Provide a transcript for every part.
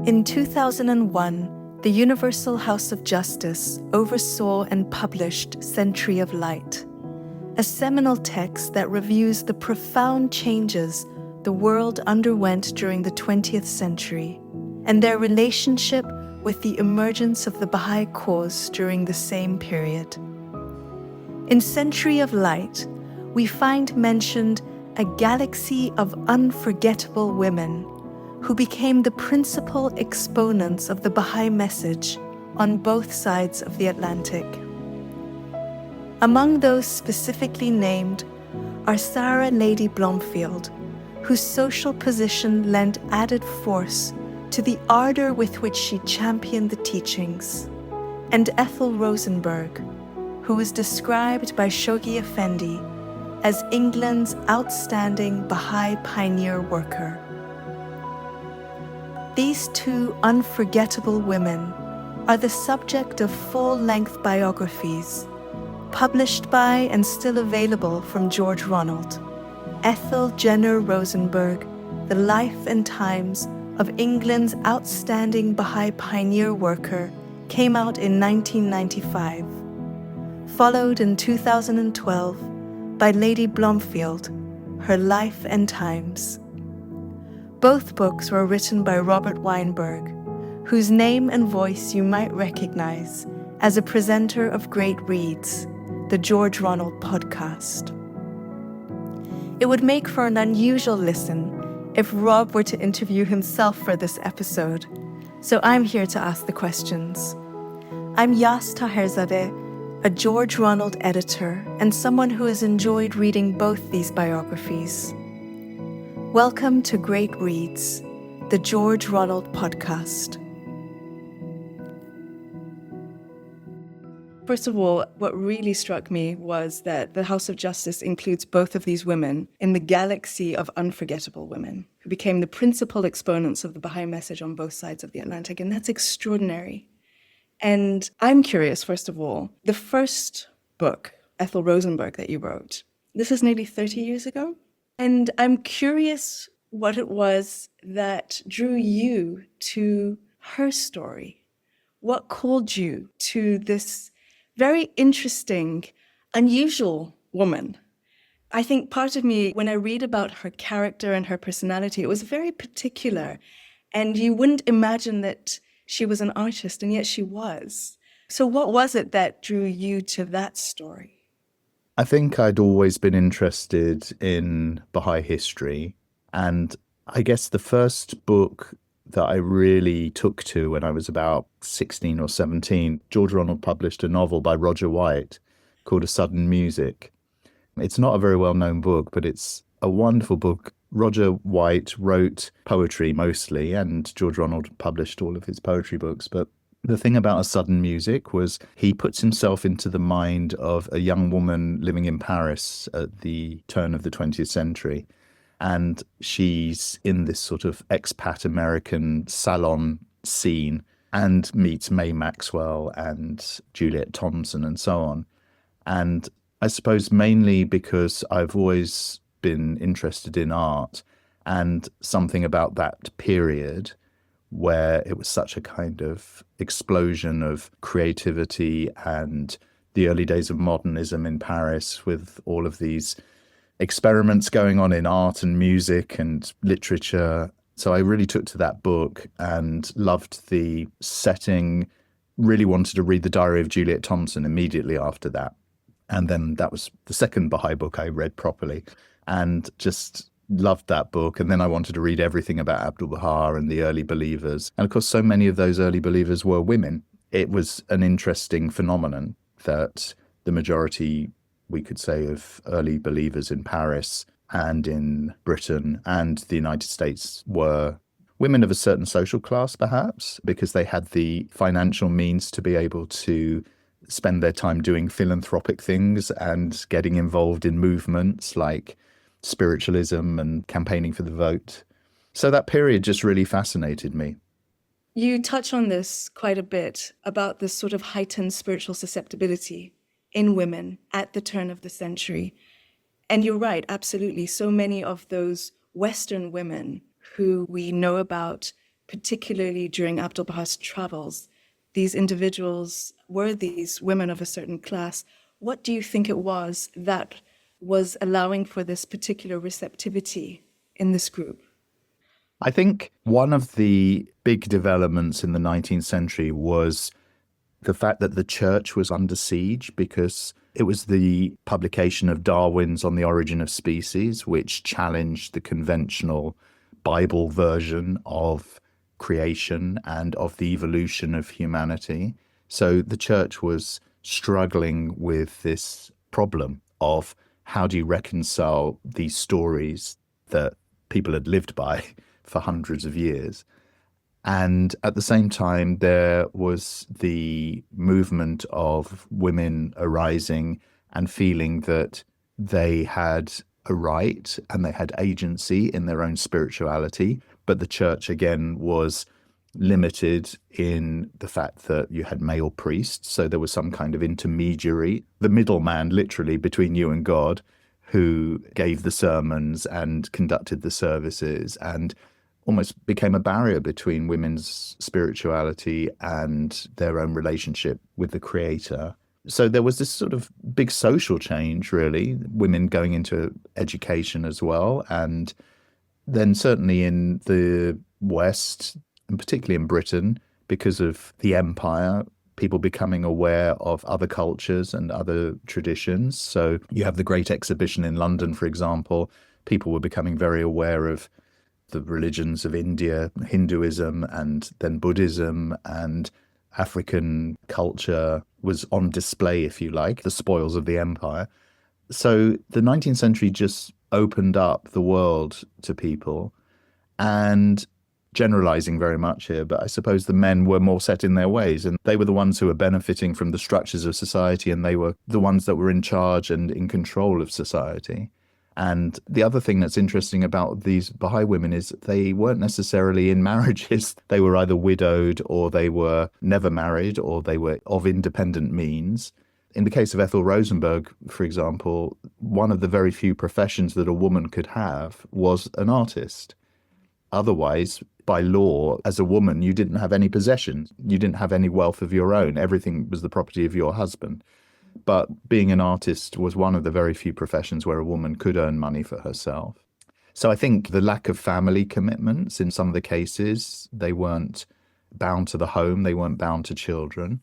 In 2001, the Universal House of Justice oversaw and published Century of Light, a seminal text that reviews the profound changes the world underwent during the 20th century and their relationship with the emergence of the Baha'i cause during the same period. In Century of Light, we find mentioned a galaxy of unforgettable women who became the principal exponents of the Baha'i message on both sides of the Atlantic. Among those specifically named are Sarah Lady Blomfield, whose social position lent added force to the ardour with which she championed the teachings, and Ethel Rosenberg, who was described by Shoghi Effendi as England's outstanding Baha'i pioneer worker. These two unforgettable women are the subject of full-length biographies published by and still available from George Ronald. Ethel Jenner Rosenberg, The Life and Times of England's Outstanding Baha'i Pioneer Worker, came out in 1995, followed in 2012 by Lady Blomfield, Her Life and Times. Both books were written by Robert Weinberg, whose name and voice you might recognize as a presenter of Great Reads, the George Ronald Podcast. It would make for an unusual listen if Rob were to interview himself for this episode, so I'm here to ask the questions. I'm Yas Taherzadeh, a George Ronald editor and someone who has enjoyed reading both these biographies. Welcome to Great Reads, the George Ronald Podcast. First of all, what really struck me was that the House of Justice includes both of these women in the galaxy of unforgettable women who became the principal exponents of the Baha'i message on both sides of the Atlantic, and that's extraordinary. And I'm curious, first of all, the first book, Ethel Rosenberg, that you wrote, this is nearly 30 years ago, and I'm curious what it was that drew you to her story. What called you to this very interesting, unusual woman? I think part of me, when I read about her character and her personality, it was very particular. And you wouldn't imagine that she was an artist, and yet she was. So what was it that drew you to that story? I think I'd always been interested in Baha'i history. And I guess the first book that I really took to when I was about 16 or 17, George Ronald published a novel by Roger White called A Sudden Music. It's not a very well-known book, but it's a wonderful book. Roger White wrote poetry mostly, and George Ronald published all of his poetry books. But the thing about A Sudden Music was he puts himself into the mind of a young woman living in Paris at the turn of the 20th century. And she's in this sort of expat American salon scene and meets May Maxwell and Juliet Thompson and so on. And I suppose mainly because I've always been interested in art and something about that period where it was such a kind of explosion of creativity and the early days of modernism in Paris with all of these experiments going on in art and music and literature. So I really took to that book and loved the setting, really wanted to read The Diary of Juliet Thompson immediately after that. And then that was the second Baha'i book I read properly and just loved that book. And then I wanted to read everything about Abdu'l-Baha and the early believers. And of course, so many of those early believers were women. It was an interesting phenomenon that the majority, we could say, of early believers in Paris and in Britain and the United States were women of a certain social class, perhaps, because they had the financial means to be able to spend their time doing philanthropic things and getting involved in movements like spiritualism and campaigning for the vote. So that period just really fascinated me. You touch on this quite a bit, about this sort of heightened spiritual susceptibility in women at the turn of the century. And you're right, absolutely. So many of those Western women who we know about particularly during Abdu'l-Bahá's travels, these individuals were these women of a certain class. What do you think it was that was allowing for this particular receptivity in this group? I think one of the big developments in the 19th century was the fact that the church was under siege, because it was the publication of Darwin's On the Origin of Species, which challenged the conventional Bible version of creation and of the evolution of humanity. So the church was struggling with this problem of how do you reconcile these stories that people had lived by for hundreds of years. And at the same time, there was the movement of women arising and feeling that they had a right and they had agency in their own spirituality. But the church, again, was limited in the fact that you had male priests. So there was some kind of intermediary, the middleman, literally, between you and God, who gave the sermons and conducted the services, and almost became a barrier between women's spirituality and their own relationship with the Creator. So there was this sort of big social change, really, women going into education as well. And then certainly in the West, and particularly in Britain, because of the empire, people becoming aware of other cultures and other traditions. So you have the Great Exhibition in London, for example. People were becoming very aware of the religions of India, Hinduism, and then Buddhism, and African culture was on display, if you like, the spoils of the empire. So the 19th century just opened up the world to people, and generalizing very much here, but I suppose the men were more set in their ways, and they were the ones who were benefiting from the structures of society, and they were the ones that were in charge and in control of society. And the other thing that's interesting about these Baha'i women is they weren't necessarily in marriages. They were either widowed, or they were never married, or they were of independent means. In the case of Ethel Rosenberg, for example, one of the very few professions that a woman could have was an artist. Otherwise, by law, as a woman, you didn't have any possessions. You didn't have any wealth of your own. Everything was the property of your husband. But being an artist was one of the very few professions where a woman could earn money for herself. So I think the lack of family commitments in some of the cases, they weren't bound to the home, they weren't bound to children.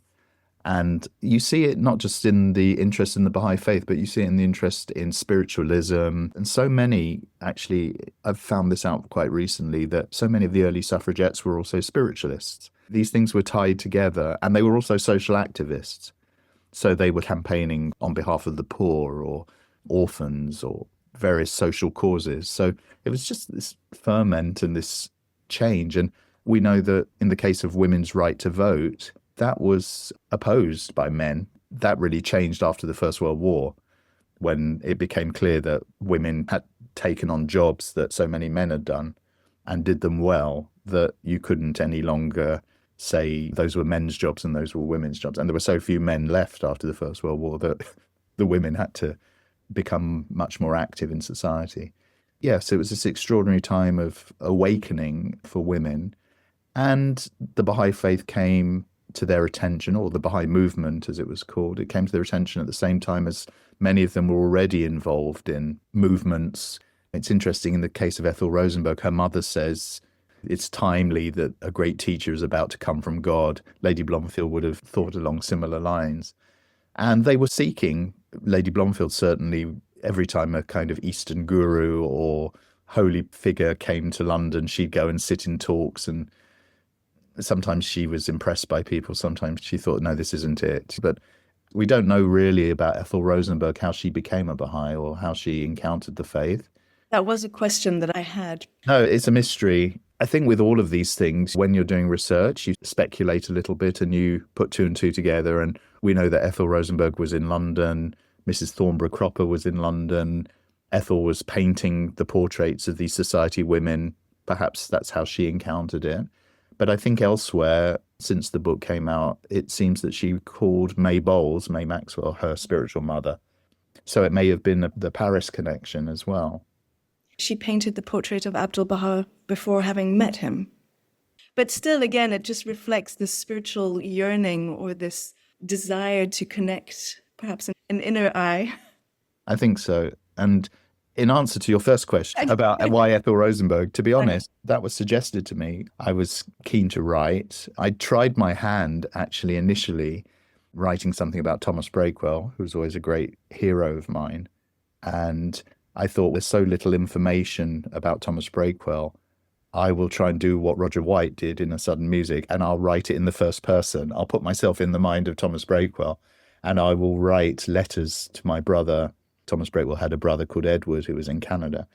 And you see it not just in the interest in the Baha'i faith, but you see it in the interest in spiritualism. And so many, actually, I've found this out quite recently, that so many of the early suffragettes were also spiritualists. These things were tied together, and they were also social activists. So they were campaigning on behalf of the poor or orphans or various social causes. So it was just this ferment and this change. And we know that in the case of women's right to vote, that was opposed by men. That really changed after the First World War, when it became clear that women had taken on jobs that so many men had done and did them well, that you couldn't any longer say those were men's jobs and those were women's jobs. And there were so few men left after the First World War that the women had to become much more active in society. Yes, it was this extraordinary time of awakening for women. And the Baha'i faith came to their attention, or the Baha'i movement, as it was called. It came to their attention at the same time as many of them were already involved in movements. It's interesting, in the case of Ethel Rosenberg, her mother says it's timely that a great teacher is about to come from God. Lady Blomfield would have thought along similar lines. And they were seeking, Lady Blomfield certainly, every time a kind of Eastern guru or holy figure came to London, she'd go and sit in talks, and sometimes she was impressed by people, sometimes she thought, no, this isn't it. But we don't know really about Ethel Rosenberg, how she became a Baha'i or how she encountered the faith. That was a question that I had. No, it's a mystery. I think with all of these things, when you're doing research, you speculate a little bit and you put two and two together. And we know that Ethel Rosenberg was in London, Mrs. Thornborough Cropper was in London, Ethel was painting the portraits of these society women. Perhaps that's how she encountered it. But I think elsewhere, since the book came out, it seems that she called May Maxwell, her spiritual mother. So it may have been the Paris connection as well. She painted the portrait of Abdu'l-Bahá before having met him. But still, again, it just reflects this spiritual yearning or this desire to connect, perhaps an inner eye. I think so. And in answer to your first question about why Ethel Rosenberg, to be honest, that was suggested to me. I was keen to write. I tried my hand, actually, initially, writing something about Thomas Breakwell, who was always a great hero of mine. And I thought, there's so little information about Thomas Breakwell. I will try and do what Roger White did in A Sudden Music, and I'll write it in the first person. I'll put myself in the mind of Thomas Breakwell, and I will write letters to my brother. Thomas Breakwell had a brother called Edward who was in Canada.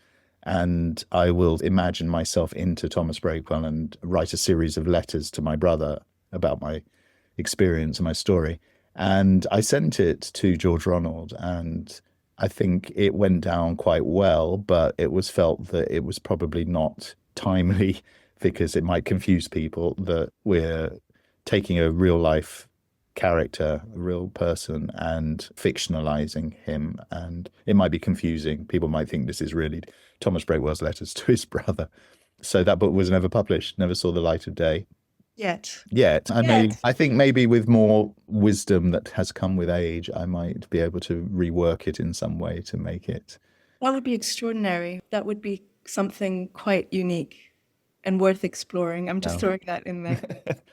And I will imagine myself into Thomas Breakwell and write a series of letters to my brother about my experience and my story. And I sent it to George Ronald, and I think it went down quite well, but it was felt that it was probably not timely because it might confuse people that we're taking a real life character, a real person, and fictionalizing him, and it might be confusing. People might think this is really Thomas Breakwell's letters to his brother. So that book was never published, never saw the light of day. Yet. I think maybe with more wisdom that has come with age, I might be able to rework it in some way to make it. That would be extraordinary. That would be something quite unique and worth exploring. I'm just throwing that in there.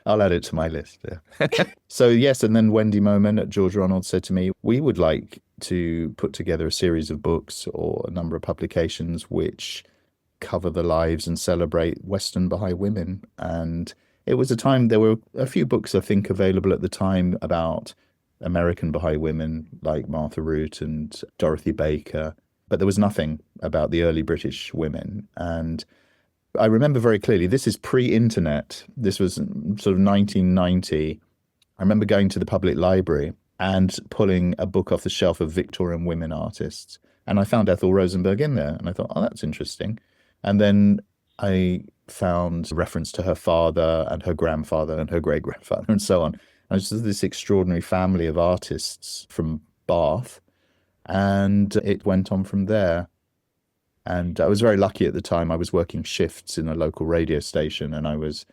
I'll add it to my list. Yeah. So yes, and then Wendy Moman at George Ronald said to me, we would like to put together a series of books or a number of publications which cover the lives and celebrate Western Baha'i women. And it was a time, there were a few books, I think, available at the time about American Baha'i women like Martha Root and Dorothy Baker, but there was nothing about the early British women. And I remember very clearly, this is pre-internet. This was sort of 1990. I remember going to the public library and pulling a book off the shelf of Victorian women artists. And I found Ethel Rosenberg in there. And I thought, oh, that's interesting. And then I found reference to her father and her grandfather and her great-grandfather and so on. And it's just this extraordinary family of artists from Bath. And it went on from there. And I was very lucky at the time. I was working shifts in a local radio station, and I was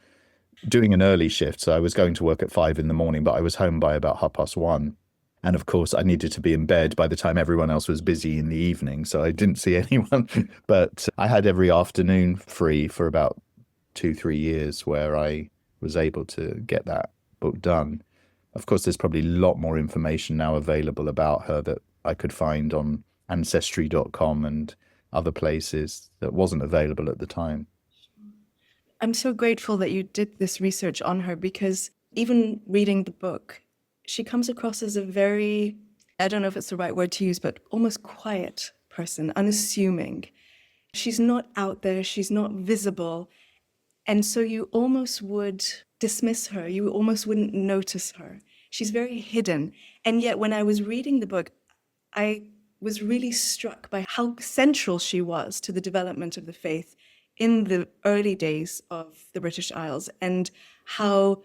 doing an early shift. So I was going to work at 5 a.m, but I was home by about 1:30. And of course, I needed to be in bed by the time everyone else was busy in the evening. So I didn't see anyone. But I had every afternoon free for about 2-3 years where I was able to get that book done. Of course, there's probably a lot more information now available about her that I could find on ancestry.com and other places that wasn't available at the time. I'm so grateful that you did this research on her, because even reading the book, she comes across as a very, I don't know if it's the right word to use, but almost quiet person, unassuming. She's not out there, she's not visible. And so you almost would dismiss her, you almost wouldn't notice her. She's very hidden. And yet when I was reading the book, I was really struck by how central she was to the development of the faith in the early days of the British Isles, and how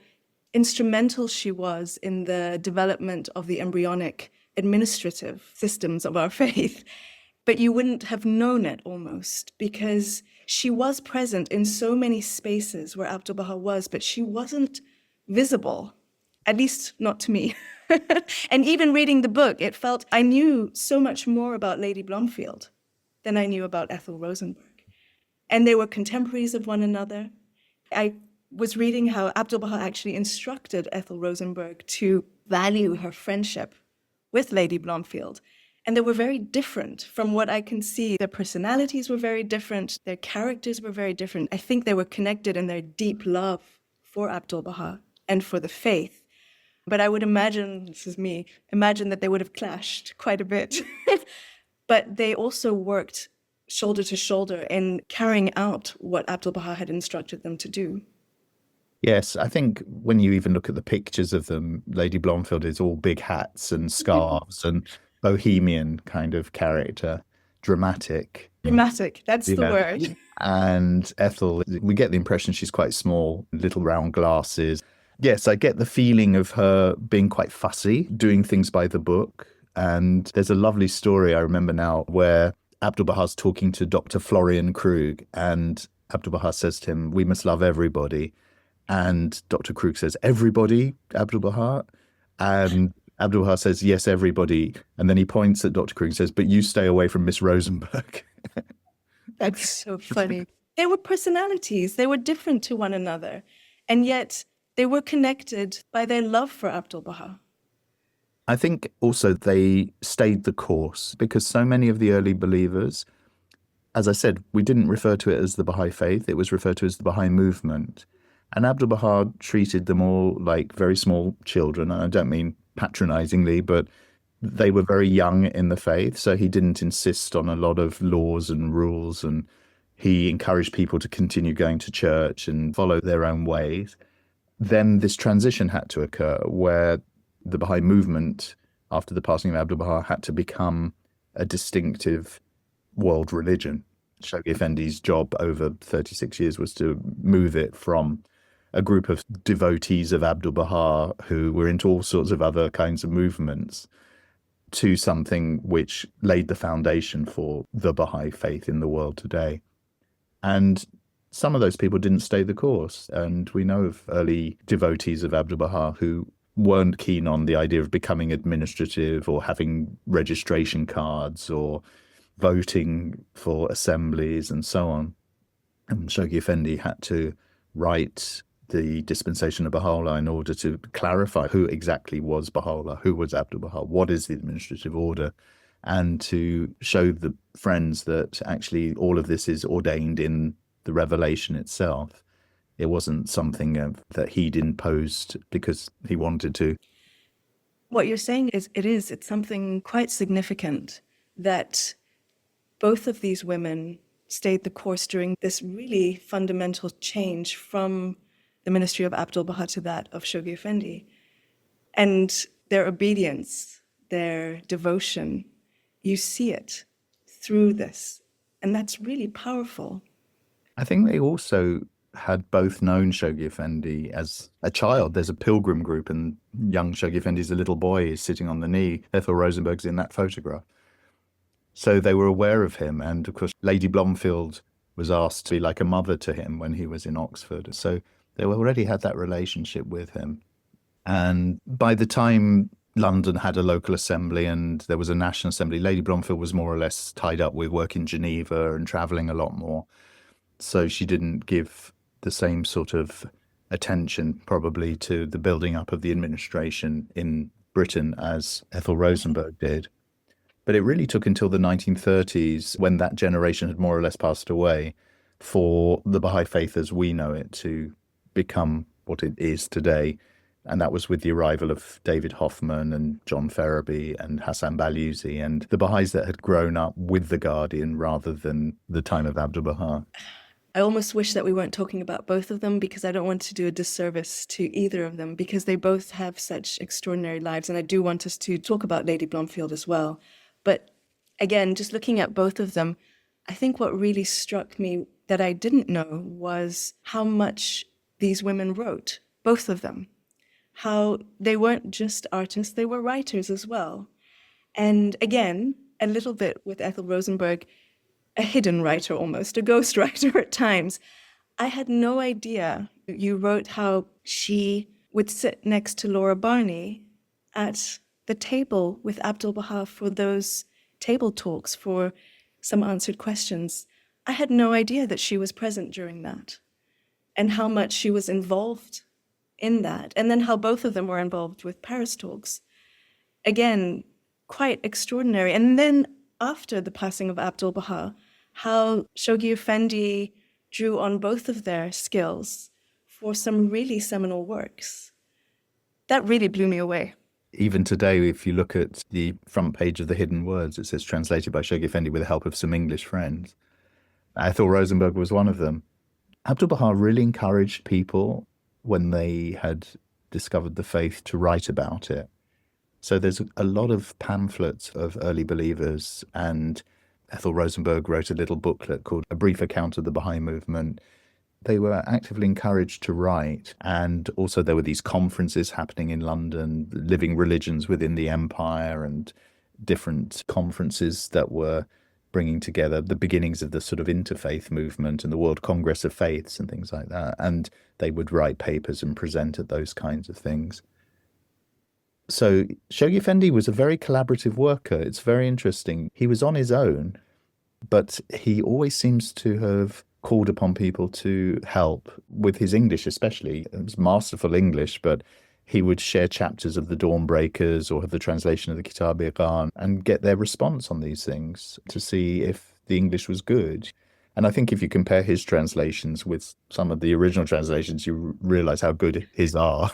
instrumental she was in the development of the embryonic administrative systems of our faith. But you wouldn't have known it almost, because she was present in so many spaces where Abdu'l-Baha was, but she wasn't visible, at least not to me. And even reading the book, it felt I knew so much more about Lady Blomfield than I knew about Ethel Rosenberg. And they were contemporaries of one another. I was reading how Abdu'l-Baha actually instructed Ethel Rosenberg to value her friendship with Lady Blomfield. And they were very different from what I can see. Their personalities were very different. Their characters were very different. I think they were connected in their deep love for Abdu'l-Baha and for the faith. But I would imagine, this is me, imagine that they would have clashed quite a bit. But they also worked shoulder to shoulder in carrying out what Abdu'l-Baha had instructed them to do. Yes, I think when you even look at the pictures of them, Lady Blomfield is all big hats and scarves and bohemian kind of character, dramatic. Dramatic, that's the word. And Ethel, we get the impression she's quite small, little round glasses. Yes, I get the feeling of her being quite fussy, doing things by the book. And there's a lovely story I remember now where Abdu'l-Baha's talking to Dr. Florian Krug, and Abdu'l-Baha says to him, "We must love everybody." And Dr. Krug says, everybody, Abdu'l-Baha? And Abdu'l-Baha says, yes, everybody. And then he points at Dr. Krug and says, but you stay away from Miss Rosenberg. That's so funny. They were personalities. They were different to one another. And yet they were connected by their love for Abdu'l-Baha. I think also they stayed the course because so many of the early believers, as I said, we didn't refer to it as the Baha'i faith. It was referred to as the Baha'i movement. And Abdu'l-Baha treated them all like very small children. And I don't mean patronizingly, but they were very young in the faith. So he didn't insist on a lot of laws and rules. And he encouraged people to continue going to church and follow their own ways. Then this transition had to occur where the Baha'i movement, after the passing of Abdu'l-Baha, had to become a distinctive world religion. Shoghi Effendi's job over 36 years was to move it from a group of devotees of Abdu'l-Baha who were into all sorts of other kinds of movements to something which laid the foundation for the Baha'i faith in the world today. And some of those people didn't stay the course. And we know of early devotees of Abdu'l-Baha who weren't keen on the idea of becoming administrative or having registration cards or voting for assemblies and so on. And Shoghi Effendi had to write the dispensation of Baha'u'llah in order to clarify who exactly was Baha'u'llah, who was Abdu'l-Baha, what is the administrative order, and to show the friends that actually all of this is ordained in the revelation itself. It wasn't something that he'd imposed because he wanted to. What you're saying is it's something quite significant that both of these women stayed the course during this really fundamental change from the ministry of Abdu'l-Baha to that of Shoghi Effendi. And their obedience, their devotion, you see it through this. And that's really powerful. I think they also had both known Shoghi Effendi as a child. There's a pilgrim group and young Shoghi Effendi's a little boy is sitting on the knee. Ethel Rosenberg's in that photograph. So they were aware of him. And of course, Lady Blomfield was asked to be like a mother to him when he was in Oxford. So they already had that relationship with him. And by the time London had a local assembly and there was a national assembly, Lady Blomfield was more or less tied up with work in Geneva and traveling a lot more. So she didn't give the same sort of attention probably to the building up of the administration in Britain as Ethel Rosenberg did. But it really took until the 1930s, when that generation had more or less passed away, for the Baha'i faith as we know it to become what it is today. And that was with the arrival of David Hoffman and John Ferraby and Hassan Balyuzi and the Baha'is that had grown up with the Guardian rather than the time of Abdu'l-Baha. I almost wish that we weren't talking about both of them because I don't want to do a disservice to either of them because they both have such extraordinary lives. And I do want us to talk about Lady Blomfield as well. But again, just looking at both of them, I think what really struck me that I didn't know was how much these women wrote, both of them. How they weren't just artists, they were writers as well. And again, a little bit with Ethel Rosenberg, a hidden writer almost, a ghost writer at times. I had no idea. You wrote how she would sit next to Laura Barney at the table with Abdu'l-Baha for those table talks for some answered questions. I had no idea that she was present during that and how much she was involved in that. And then how both of them were involved with Paris talks. Again, quite extraordinary. And then after the passing of Abdu'l-Baha, how Shoghi Effendi drew on both of their skills for some really seminal works. That really blew me away. Even today, if you look at the front page of the Hidden Words, it says translated by Shoghi Effendi with the help of some English friends. Ethel Rosenberg was one of them. Abdu'l-Baha really encouraged people when they had discovered the faith to write about it. So there's a lot of pamphlets of early believers, and Ethel Rosenberg wrote a little booklet called A Brief Account of the Baha'i Movement. They were actively encouraged to write, and also there were these conferences happening in London, living religions within the empire, and different conferences that were bringing together the beginnings of the sort of interfaith movement and the World Congress of Faiths and things like that. And they would write papers and present at those kinds of things. So Shoghi Effendi was a very collaborative worker. It's very interesting. He was on his own, but he always seems to have called upon people to help with his English, especially. It was masterful English, but he would share chapters of the Dawnbreakers or have the translation of the Kitab-i-Iqan and get their response on these things to see if the English was good. And I think if you compare his translations with some of the original translations, you realize how good his are,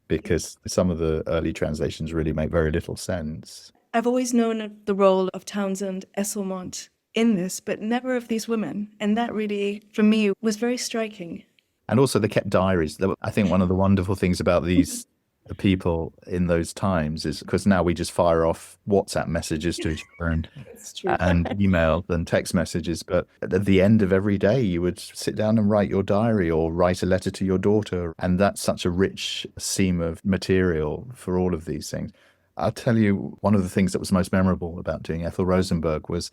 because some of the early translations really make very little sense. I've always known the role of Townsend Esselmont in this, but never of these women. And that really, for me, was very striking. And also they kept diaries. I think one of the wonderful things about these people in those times is because now we just fire off WhatsApp messages to each other and email and text messages. But at the end of every day, you would sit down and write your diary or write a letter to your daughter. And that's such a rich seam of material for all of these things. I'll tell you, one of the things that was most memorable about doing Ethel Rosenberg was,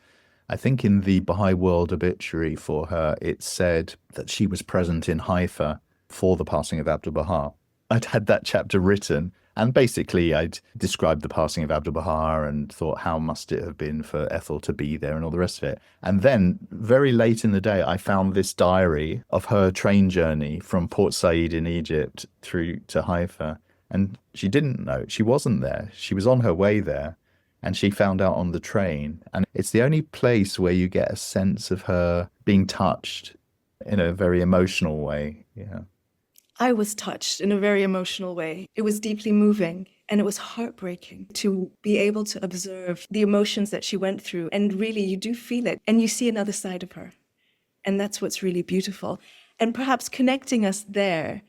I think in the Baha'i World obituary for her, it said that she was present in Haifa for the passing of Abdu'l-Baha. I'd had that chapter written, and basically I'd described the passing of Abdu'l-Baha and thought how must it have been for Ethel to be there and all the rest of it. And then very late in the day, I found this diary of her train journey from Port Said in Egypt through to Haifa. And she didn't know. She wasn't there. She was on her way there. And she found out on the train. And it's the only place where you get a sense of her being touched in a very emotional way. Yeah. I was touched in a very emotional way. It was deeply moving, and it was heartbreaking to be able to observe the emotions that she went through. And really, you do feel it, and you see another side of her. And that's what's really beautiful. And perhaps connecting us there,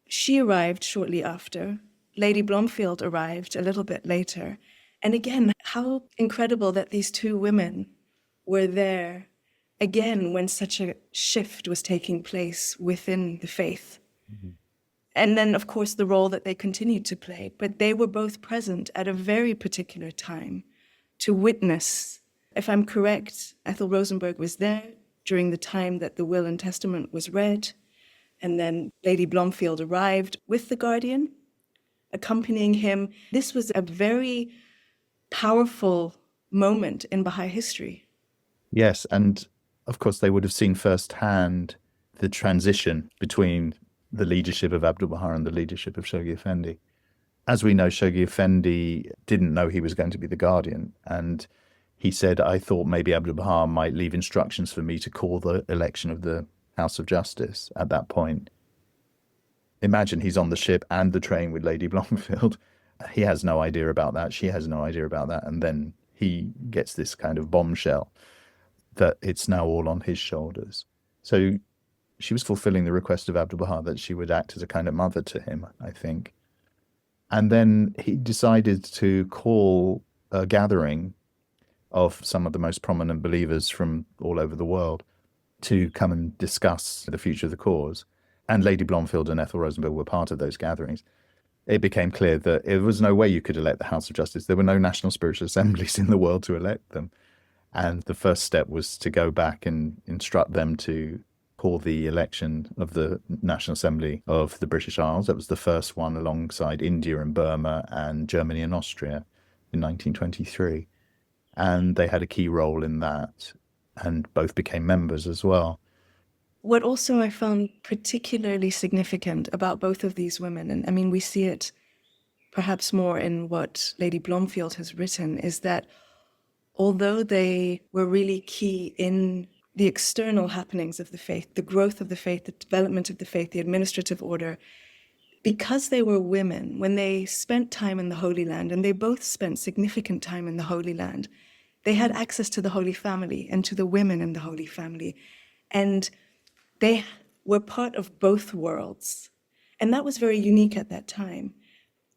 she arrived shortly after. Lady Blomfield arrived a little bit later. And again, how incredible that these two women were there again when such a shift was taking place within the faith. Mm-hmm. And then, of course, the role that they continued to play. But they were both present at a very particular time to witness. If I'm correct, Ethel Rosenberg was there during the time that the will and testament was read. And then Lady Blomfield arrived with the guardian, accompanying him. This was a very powerful moment in Baha'i history. Yes, and of course they would have seen firsthand the transition between the leadership of Abdu'l-Baha and the leadership of Shoghi Effendi. As we know, Shoghi Effendi didn't know he was going to be the guardian, and he said, I thought maybe Abdu'l-Baha might leave instructions for me to call the election of the House of Justice at that point. Imagine he's on the ship and the train with Lady Blomfield. He has no idea about that. She has no idea about that. And then he gets this kind of bombshell that it's now all on his shoulders. So she was fulfilling the request of Abdu'l-Baha that she would act as a kind of mother to him, I think. And then he decided to call a gathering of some of the most prominent believers from all over the world to come and discuss the future of the cause. And Lady Blomfield and Ethel Rosenberg were part of those gatherings. It became clear that there was no way you could elect the House of Justice. There were no national spiritual assemblies in the world to elect them. And the first step was to go back and instruct them to call the election of the National Assembly of the British Isles. That was the first one alongside India and Burma and Germany and Austria in 1923. And they had a key role in that, and both became members as well. What also I found particularly significant about both of these women, and I mean, we see it perhaps more in what Lady Blomfield has written, is that although they were really key in the external happenings of the faith, the growth of the faith, the development of the faith, the administrative order, because they were women, when they spent time in the Holy Land, and they both spent significant time in the Holy Land, they had access to the Holy Family and to the women in the Holy Family. And they were part of both worlds. And that was very unique at that time.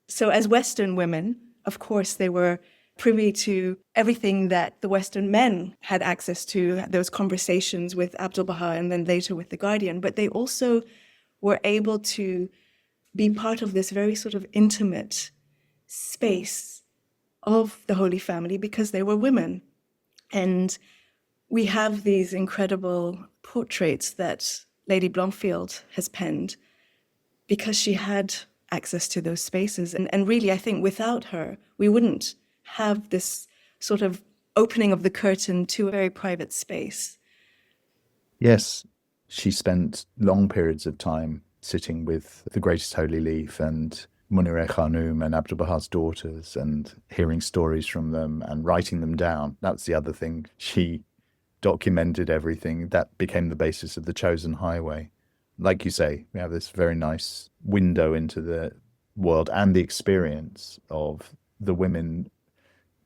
So as Western women, of course, they were privy to everything that the Western men had access to, those conversations with Abdu'l-Baha and then later with the Guardian. But they also were able to be part of this very sort of intimate space of the Holy Family because they were women. And we have these incredible portraits that Lady Blomfield has penned because she had access to those spaces. And really, I think without her, we wouldn't have this sort of opening of the curtain to a very private space. Yes, she spent long periods of time sitting with the Greatest Holy Leaf and Munir Khanum and Abdul Baha's daughters and hearing stories from them and writing them down. That's the other thing. She documented everything. That became the basis of The Chosen Highway. Like you say, we have this very nice window into the world and the experience of the women.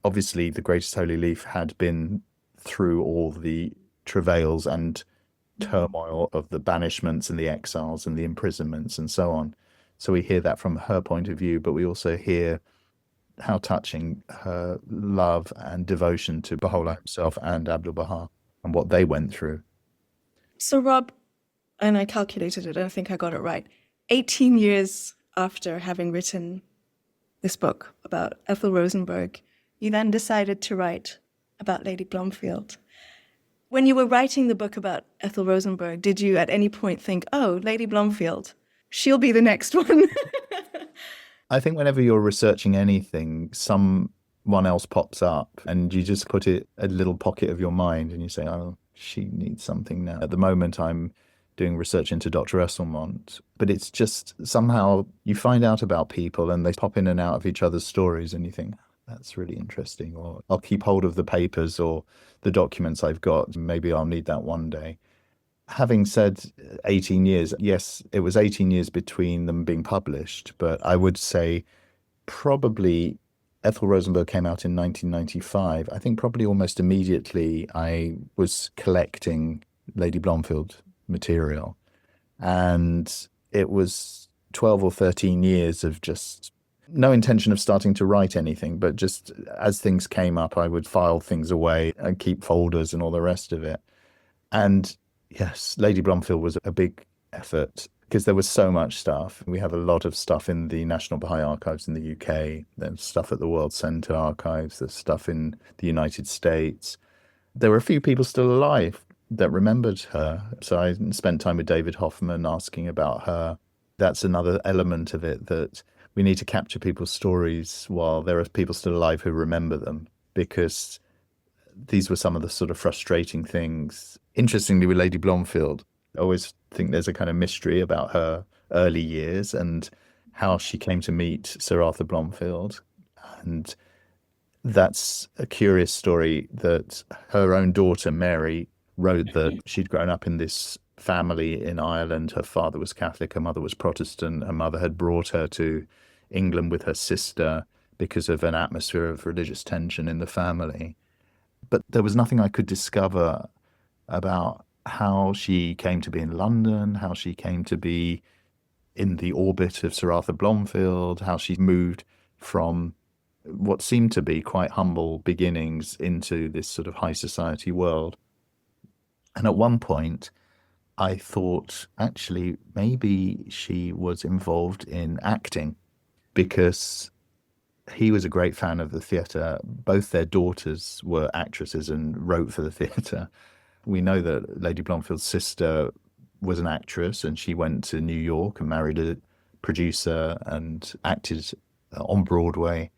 Obviously, the Greatest Holy Leaf had been through all the travails and turmoil of the banishments and the exiles and the imprisonments and so on. So we hear that from her point of view, but we also hear how touching her love and devotion to Baha'u'llah himself and Abdul Baha and what they went through. So Rob, and I calculated it, I think I got it right, 18 years after having written this book about Ethel Rosenberg, you then decided to write about Lady Blomfield. When you were writing the book about Ethel Rosenberg, did you at any point think, oh, Lady Blomfield, she'll be the next one? I think whenever you're researching anything, someone else pops up and you just put it a little pocket of your mind and you say, oh, she needs something now. At the moment, I'm doing research into Dr. Esselmont, but it's just somehow you find out about people and they pop in and out of each other's stories and you think, that's really interesting, or I'll keep hold of the papers or the documents I've got. Maybe I'll need that one day. Having said 18 years, yes, it was 18 years between them being published, but I would say probably Ethel Rosenberg came out in 1995. I think probably almost immediately I was collecting Lady Blomfield material, and it was 12 or 13 years of just no intention of starting to write anything, but just as things came up, I would file things away and keep folders and all the rest of it. And yes, Lady Blomfield was a big effort because there was so much stuff. We have a lot of stuff in the National Baha'i Archives in the UK. There's stuff at the World Centre Archives. There's stuff in the United States. There were a few people still alive that remembered her. So I spent time with David Hoffman asking about her. That's another element of it, that we need to capture people's stories while there are people still alive who remember them, because these were some of the sort of frustrating things. Interestingly, with Lady Blomfield, I always think there's a kind of mystery about her early years and how she came to meet Sir Arthur Blomfield. And that's a curious story that her own daughter, Mary, wrote that she'd grown up in this family in Ireland. Her father was Catholic, her mother was Protestant. Her mother had brought her to England with her sister because of an atmosphere of religious tension in the family. But there was nothing I could discover about how she came to be in London, how she came to be in the orbit of Sir Arthur Blomfield, how she moved from what seemed to be quite humble beginnings into this sort of high society world. And at one point, I thought, actually, maybe she was involved in acting, because he was a great fan of the theatre. Both their daughters were actresses and wrote for the theatre. We know that Lady Blomfield's sister was an actress, and she went to New York and married a producer and acted on Broadway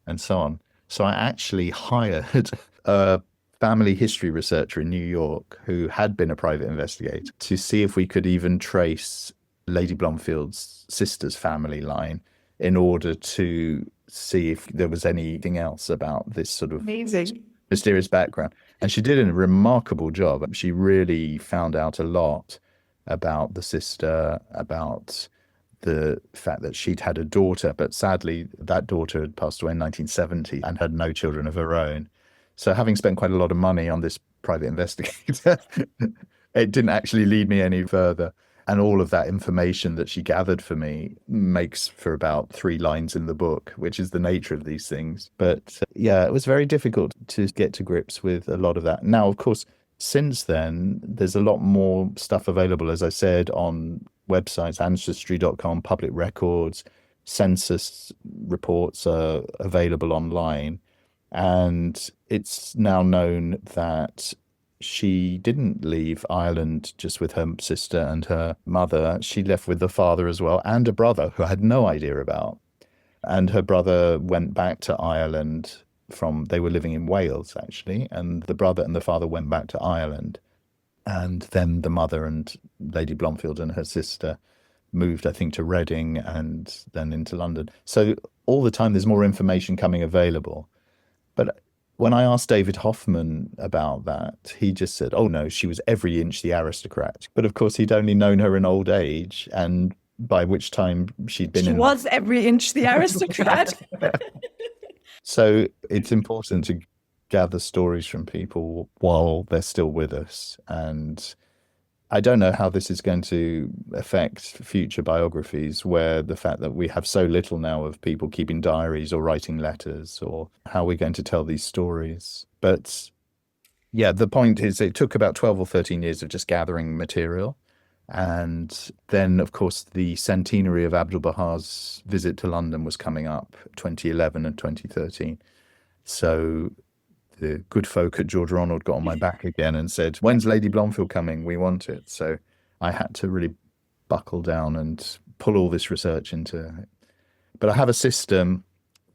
and so on. So I actually hired a family history researcher in New York who had been a private investigator to see if we could even trace Lady Blomfield's sister's family line in order to see if there was anything else about this sort of Amazing. mysterious background. And she did a remarkable job. She really found out a lot about the sister, about the fact that she'd had a daughter, but sadly that daughter had passed away in 1970 and had no children of her own. So having spent quite a lot of money on this private investigator, it didn't actually lead me any further. And all of that information that she gathered for me makes for about 3 lines in the book, which is the nature of these things. But yeah, it was very difficult to get to grips with a lot of that. Now, of course, since then, there's a lot more stuff available, as I said, on websites, ancestry.com, public records, census reports are available online. And it's now known that she didn't leave Ireland just with her sister and her mother. She left with the father as well, and a brother who I had no idea about. And her brother went back to Ireland they were living in Wales, actually, and the brother and the father went back to Ireland. And then the mother and Lady Blomfield and her sister moved, I think, to Reading and then into London. So all the time there's more information coming available. But when I asked David Hoffman about that, he just said, oh no, she was every inch the aristocrat. But of course, he'd only known her in old age, and by which time she'd been She in... was every inch the aristocrat. So it's important to gather stories from people while they're still with us. And I don't know how this is going to affect future biographies, where the fact that we have so little now of people keeping diaries or writing letters, or how we're going to tell these stories. But yeah, the point is it took about 12 or 13 years of just gathering material. And then, of course, the centenary of Abdu'l-Bahá's visit to London was coming up, 2011 and 2013. So the good folk at George Ronald got on my back again and said, when's Lady Blomfield coming? We want it. So I had to really buckle down and pull all this research into it. But I have a system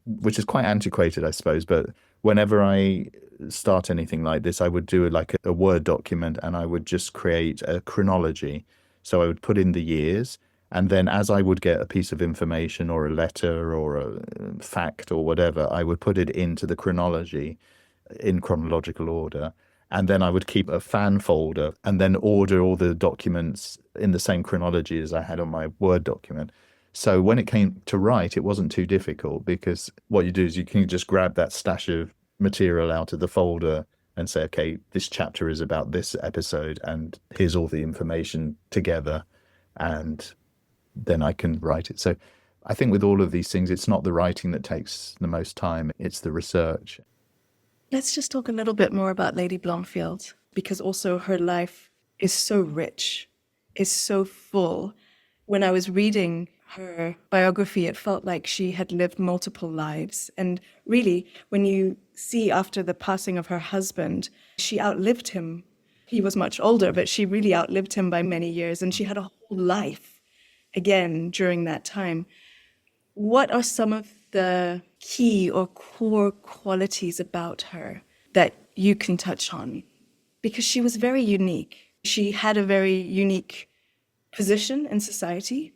which is quite antiquated, I suppose, but whenever I start anything like this, I would do like a Word document, and I would just create a chronology. So I would put in the years, and then as I would get a piece of information or a letter or a fact or whatever, I would put it into the chronology in chronological order. And then I would keep a fan folder and then order all the documents in the same chronology as I had on my Word document. So when it came to write, it wasn't too difficult, because what you do is you can just grab that stash of material out of the folder and say, okay, this chapter is about this episode, and here's all the information together, and then I can write it. So I think with all of these things, it's not the writing that takes the most time, it's the research. Let's just talk a little bit more about Lady Blomfield, because also her life is so rich, is so full. When I was reading her biography, it felt like she had lived multiple lives. And really, when you see after the passing of her husband, she outlived him. He was much older, but she really outlived him by many years. And she had a whole life again during that time. What are some of the key or core qualities about her that you can touch on? Because she was very unique. She had a very unique position in society.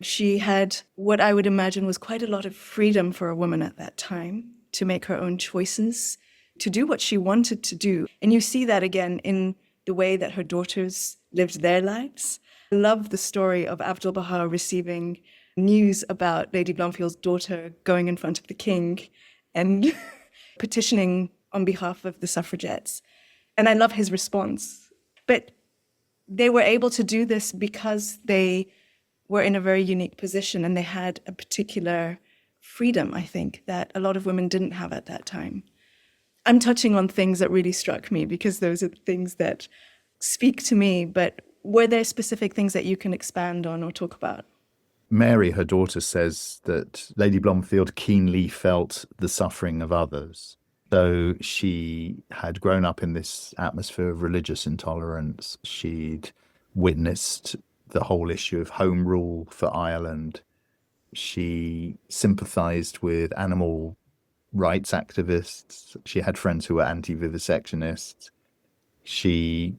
She had what I would imagine was quite a lot of freedom for a woman at that time to make her own choices, to do what she wanted to do. And you see that again in the way that her daughters lived their lives. I love the story of Abdu'l-Bahá receiving news about Lady Blomfield's daughter going in front of the king and petitioning on behalf of the suffragettes. And I love his response. But they were able to do this because they were in a very unique position, and they had a particular freedom, I think, that a lot of women didn't have at that time. I'm touching on things that really struck me because those are things that speak to me, but were there specific things that you can expand on or talk about? Mary, her daughter, says that Lady Blomfield keenly felt the suffering of others. Though she had grown up in this atmosphere of religious intolerance, she'd witnessed the whole issue of home rule for Ireland. She sympathized with animal rights activists. She had friends who were anti-vivisectionists. She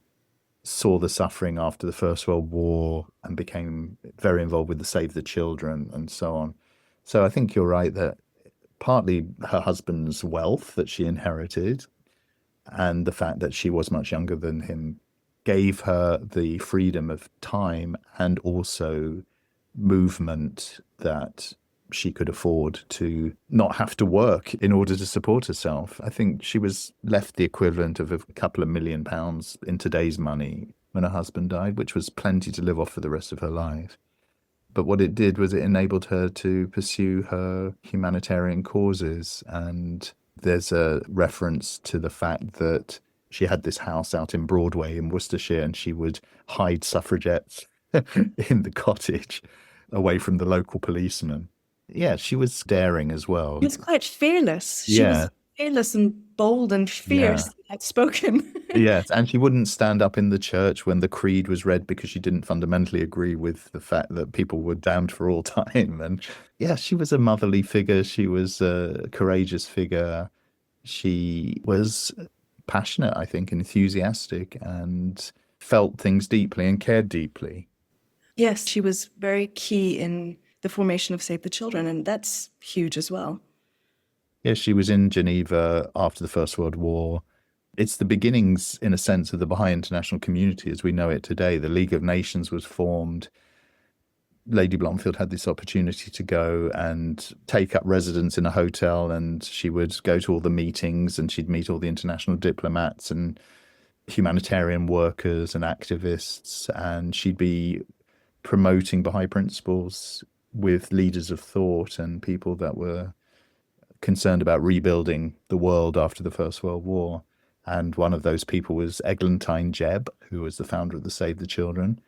saw the suffering after the First World War and became very involved with the Save the Children and so on. So I think you're right that partly her husband's wealth that she inherited and the fact that she was much younger than him gave her the freedom of time and also movement that she could afford to not have to work in order to support herself. I think she was left the equivalent of a couple of £1 million in today's money when her husband died, which was plenty to live off for the rest of her life. But what it did was it enabled her to pursue her humanitarian causes. And there's a reference to the fact that she had this house out in Broadway in Worcestershire, and she would hide suffragettes in the cottage away from the local policeman. Yeah, she was daring as well. She was quite fearless. She Yeah. was fearless and bold and Yeah. fierce and outspoken. Yes, and she wouldn't stand up in the church when the creed was read because she didn't fundamentally agree with the fact that people were damned for all time. And yeah, she was a motherly figure. She was a courageous figure. She was passionate, I think, enthusiastic, and felt things deeply and cared deeply. Yes, she was very key in the formation of Save the Children, and that's huge as well. Yes, she was in Geneva after the First World War. It's the beginnings, in a sense, of the Baha'i international community as we know it today. The League of Nations was formed. Lady Blomfield had this opportunity to go and take up residence in a hotel, and she would go to all the meetings, and she'd meet all the international diplomats and humanitarian workers and activists, and she'd be promoting Baha'i principles with leaders of thought and people that were concerned about rebuilding the world after the First World War. And one of those people was Eglantine Jebb, who was the founder of the Save the Children.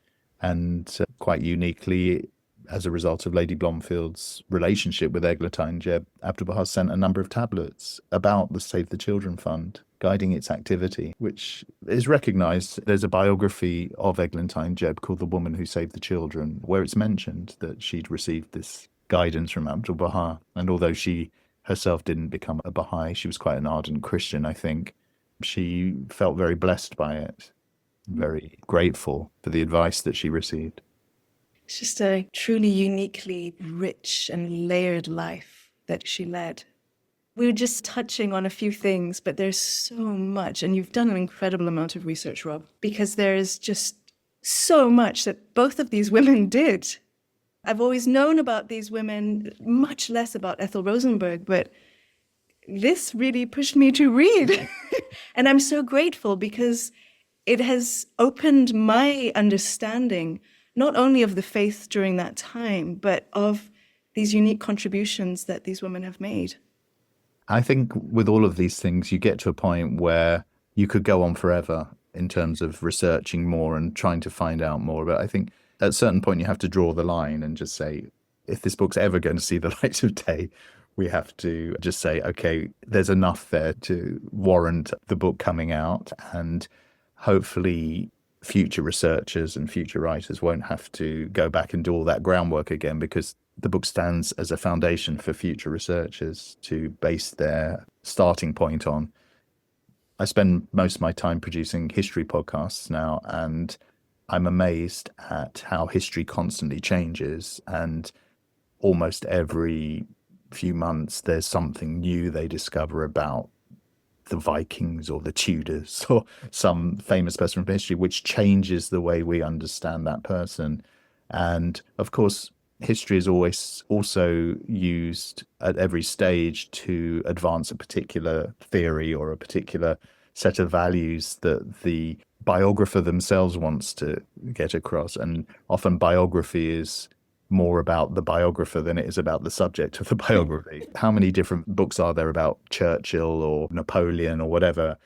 And quite uniquely, as a result of Lady Blomfield's relationship with Eglantine Jebb, Abdu'l-Baha sent a number of tablets about the Save the Children Fund, guiding its activity, which is recognized. There's a biography of Eglantine Jebb called The Woman Who Saved the Children, where it's mentioned that she'd received this guidance from Abdu'l-Baha. And although she herself didn't become a Baha'i, she was quite an ardent Christian, I think. She felt very blessed by it, very grateful for the advice that she received. It's just a truly uniquely rich and layered life that she led. We were just touching on a few things, but there's so much, and you've done an incredible amount of research, Rob, because there is just so much that both of these women did. I've always known about these women, much less about Ethel Rosenberg, but this really pushed me to read. And I'm so grateful because it has opened my understanding, not only of the faith during that time, but of these unique contributions that these women have made. I think with all of these things, you get to a point where you could go on forever in terms of researching more and trying to find out more. But I think at a certain point, you have to draw the line and just say, if this book's ever going to see the light of day, we have to just say, okay, there's enough there to warrant the book coming out. And hopefully future researchers and future writers won't have to go back and do all that groundwork again, because the book stands as a foundation for future researchers to base their starting point on. I spend most of my time producing history podcasts now, and I'm amazed at how history constantly changes, and almost every few months there's something new they discover about the Vikings or the Tudors or some famous person from history, which changes the way we understand that person. And of course, history is always also used at every stage to advance a particular theory or a particular set of values that the biographer themselves wants to get across. And often biography is more about the biographer than it is about the subject of the biography. How many different books are there about Churchill or Napoleon or whatever,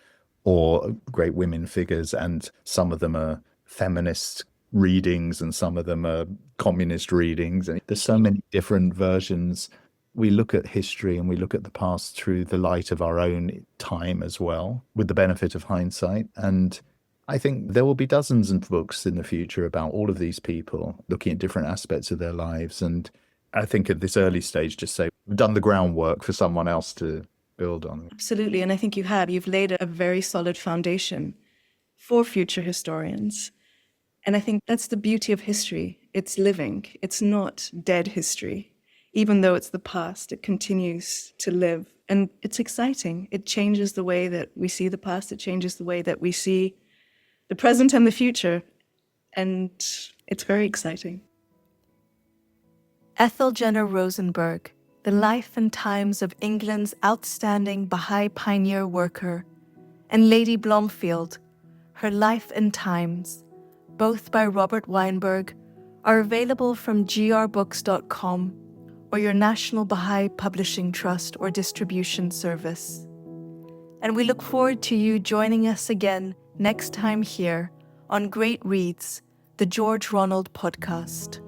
or great women figures? And some of them are feminist readings and some of them are communist readings. And there's so many different versions. We look at history and we look at the past through the light of our own time as well, with the benefit of hindsight. And I think there will be dozens of books in the future about all of these people, looking at different aspects of their lives. And I think at this early stage, just say, we've done the groundwork for someone else to build on. Absolutely. And I think you have. You've laid a very solid foundation for future historians. And I think that's the beauty of history. It's living. It's not dead history. Even though it's the past, it continues to live. And it's exciting. It changes the way that we see the past. It changes the way that we see the present and the future. And it's very exciting. Ethel Jenner Rosenberg, the life and times of England's outstanding Baha'i pioneer worker, and Lady Blomfield, her life and times, both by Robert Weinberg, are available from grbooks.com or your National Baha'i Publishing Trust or distribution service. And we look forward to you joining us again next time here on Great Reads, the George Ronald Podcast.